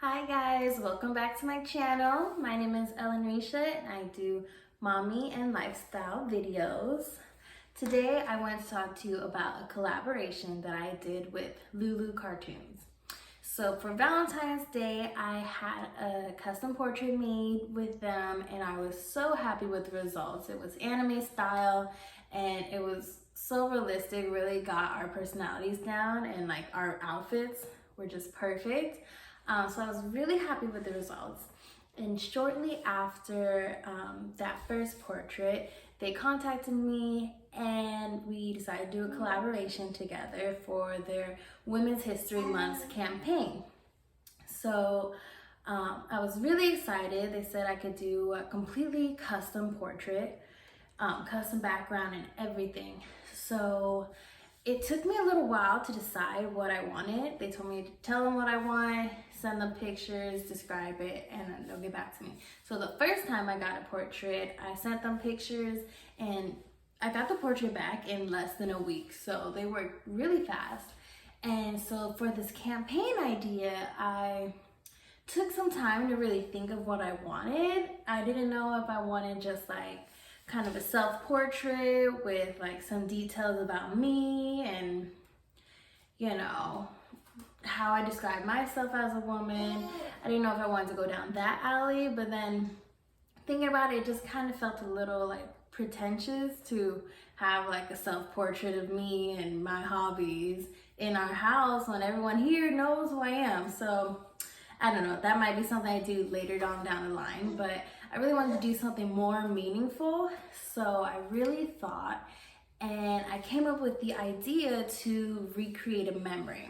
Hi guys, welcome back to my channel. My name is Risha and I do mommy and lifestyle videos. Today I want to talk to you about a collaboration that I did with Lulucartoon. So for Valentine's Day, I had a custom portrait made with them and I was so happy with the results. It was anime style and it was so realistic, really got our personalities down, and like our outfits were just perfect. So I was really happy with the results. And shortly after that first portrait, they contacted me and we decided to do a collaboration together for their Women's History Month campaign. So I was really excited. They said I could do a completely custom portrait, custom background and everything. So it took me a little while to decide what I wanted. They told me to tell them what I want, send them pictures, describe it, and then they'll get back to me. So the first time I got a portrait, I sent them pictures and I got the portrait back in less than a week. So they worked really fast. And so for this campaign idea, I took some time to really think of what I wanted. I didn't know if I wanted just like kind of a self-portrait with like some details about me and, you know, how I describe myself as a woman. I didn't know if I wanted to go down that alley, but then thinking about it, it just kind of felt a little like pretentious to have like a self-portrait of me and my hobbies in our house when everyone here knows who I am. So I don't know, that might be something I do later on down the line, but I really wanted to do something more meaningful. So I really thought, and I came up with the idea to recreate a memory.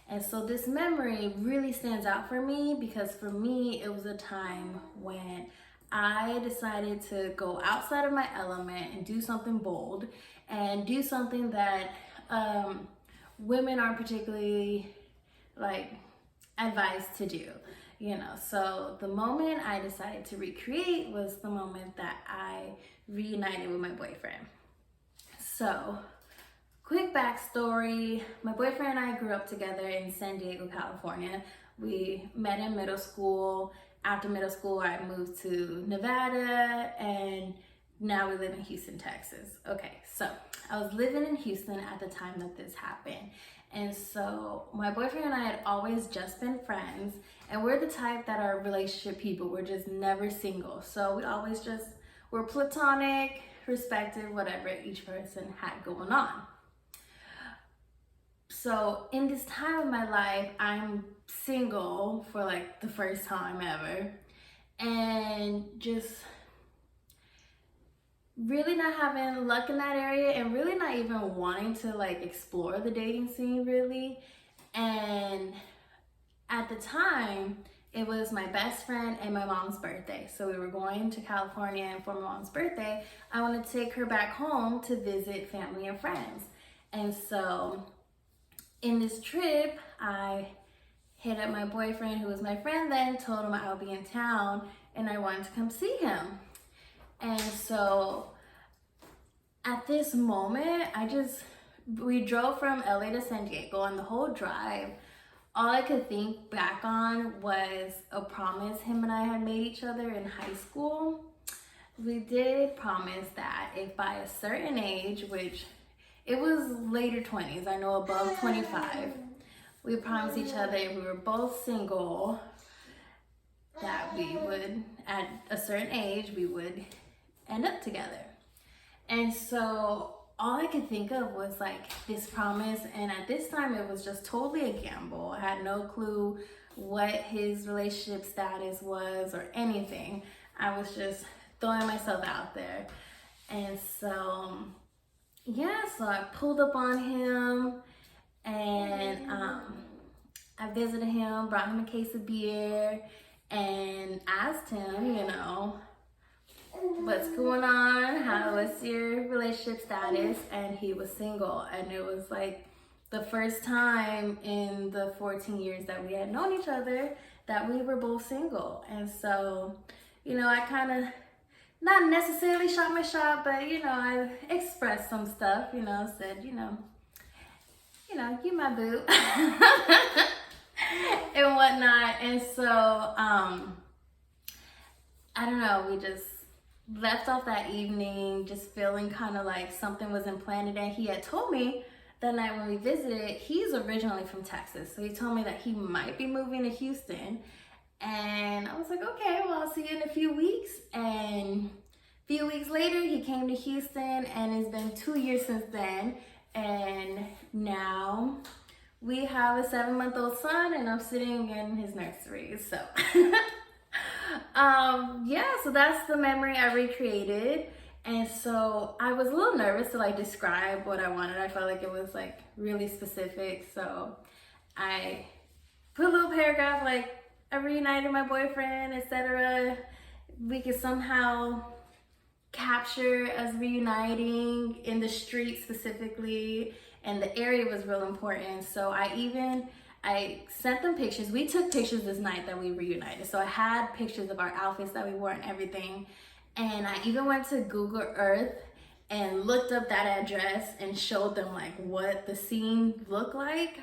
And so this memory really stands out for me because for me, it was a time when I decided to go outside of my element and do something bold and do something that women aren't particularly like advised to do, you know. So the moment I decided to recreate was the moment that I reunited with my boyfriend. So quick backstory, my boyfriend and I grew up together in San Diego, California. We met in middle school. After middle school, I moved to Nevada and now we live in Houston, Texas. Okay, so I was living in Houston at the time that this happened. And so my boyfriend and I had always just been friends, and we're the type that are relationship people. We're just never single. So we always just were platonic, respected whatever each person had going on. So in this time of my life, I'm single for like the first time ever, and just really not having luck in that area and really not even wanting to like explore the dating scene really. And at the time, it was my best friend and my mom's birthday. So we were going to California, and for my mom's birthday, I wanted to take her back home to visit family and friends. And so in this trip, I hit up my boyfriend, who was my friend then, told him I'll be in town and I wanted to come see him. And so at this moment, we drove from LA to San Diego, and the whole drive, all I could think back on was a promise him and I had made each other in high school. We did promise that if by a certain age, which it was later 20s, I know above 25, we promised each other if we were both single, that we would, at a certain age, we would end up together. And so all I could think of was like this promise, and at this time it was just totally a gamble. I had no clue what his relationship status was or anything. I was just throwing myself out there. And so yeah, so I pulled up on him and I visited him, brought him a case of beer, and asked him, you know, what's going on? What's your relationship status? And he was single. And it was like the first time in the 14 years that we had known each other that we were both single. And so, you know, I kind of not necessarily shot my shot, but, you know, I expressed some stuff, you know, said, you know, you my boo and whatnot. And so, I don't know, we just left off that evening just feeling kind of like something was implanted. And he had told me that night when we visited, he's originally from Texas. So he told me that he might be moving to Houston. And I was like, okay, well, I'll see you in a few weeks. And a few weeks later, he came to Houston, and it's been 2 years since then. And now we have a 7-month-old son, and I'm sitting in his nursery. So, yeah, so that's the memory I recreated. And so I was a little nervous to like describe what I wanted. I felt like it was like really specific. So I put a little paragraph like, I reunited my boyfriend, etc. We could somehow capture us reuniting in the street specifically, and the area was real important. So I sent them pictures. We took pictures this night that we reunited. So I had pictures of our outfits that we wore and everything. And I even went to Google Earth and looked up that address and showed them like what the scene looked like.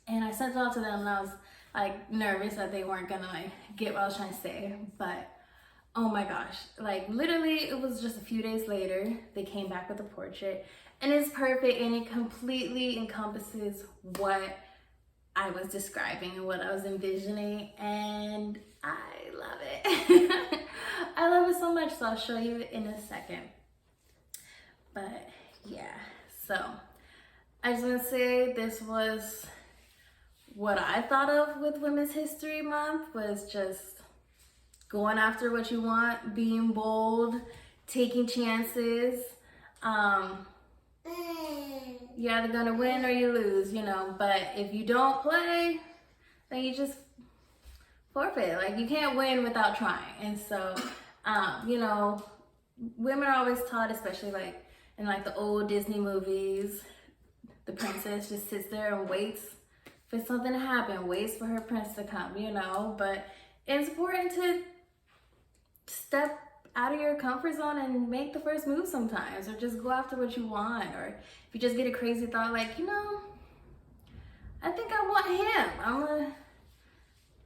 And I sent it all to them, and I was like nervous that they weren't gonna like get what I was trying to say. But oh my gosh, like literally it was just a few days later, they came back with a portrait, and it's perfect, and it completely encompasses what I was describing and what I was envisioning, and I love it. I love it so much, so I'll show you in a second. But yeah, so I just want to say this was what I thought of with Women's History Month, was just going after what you want, being bold, taking chances. You're either gonna win or you lose, you know, but if you don't play, then you just forfeit. Like, you can't win without trying. And so, you know, women are always taught, especially like in like the old Disney movies, the princess just sits there and waits for something to happen, waits for her prince to come, you know. But it's important to step out of your comfort zone and make the first move sometimes, or just go after what you want. Or if you just get a crazy thought like, you know, I think I want him,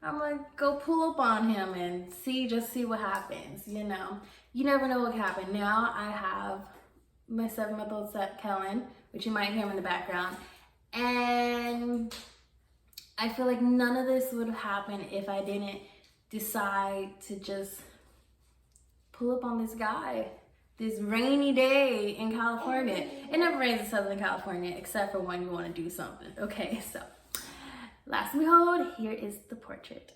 I'm gonna go pull up on him and just see what happens, you know. You never know what can happen. Now I have my 7-month-old son, Kellen, which you might hear him in the background, and I feel like none of this would have happened if I didn't decide to just pull up on this guy this rainy day in California. It never rains in Southern California except for when you want to do something. Okay, so last and behold, here is the portrait.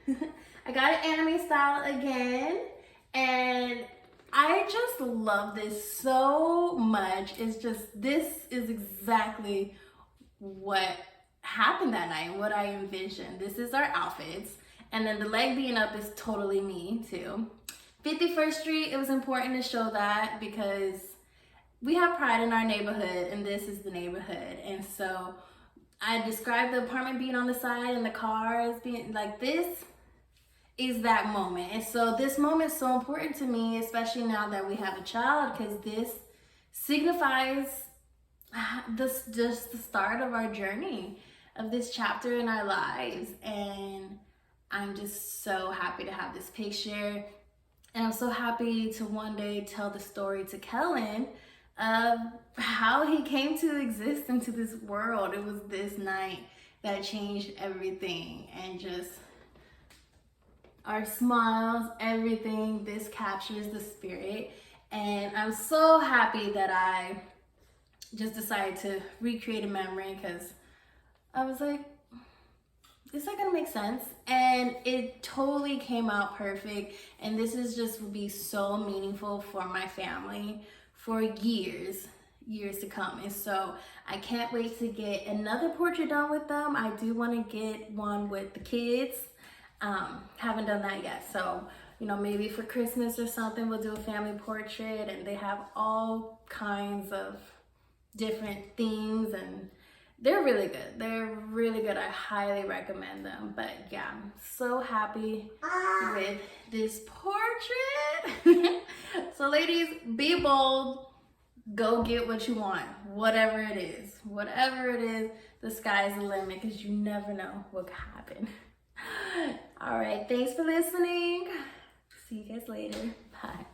I got it anime style again, and I just love this so much. It's just, this is exactly what happened that night, what I envisioned. This is our outfits. And then the leg being up is totally me too. 51st Street, it was important to show that because we have pride in our neighborhood, and this is the neighborhood. And so I described the apartment being on the side and the cars being like, this is that moment. And so this moment is so important to me, especially now that we have a child, because this signifies just the start of our journey, of this chapter in our lives. And I'm just so happy to have this picture, and I'm so happy to one day tell the story to Kellen of how he came to exist into this world. It was this night that changed everything, and just our smiles, everything. This captures the spirit, and I'm so happy that I just decided to recreate a memory, because I was like, is that gonna make sense? And it totally came out perfect. And this is just will be so meaningful for my family for years to come. And so I can't wait to get another portrait done with them. I do want to get one with the kids. Haven't done that yet. So, you know, maybe for Christmas or something, we'll do a family portrait, and they have all kinds of different themes, and they're really good. They're really good. I highly recommend them. But yeah, I'm so happy with this portrait. So ladies, be bold, go get what you want, whatever it is. Whatever it is, the sky's the limit because you never know what could happen. All right, thanks for listening. See you guys later. Bye.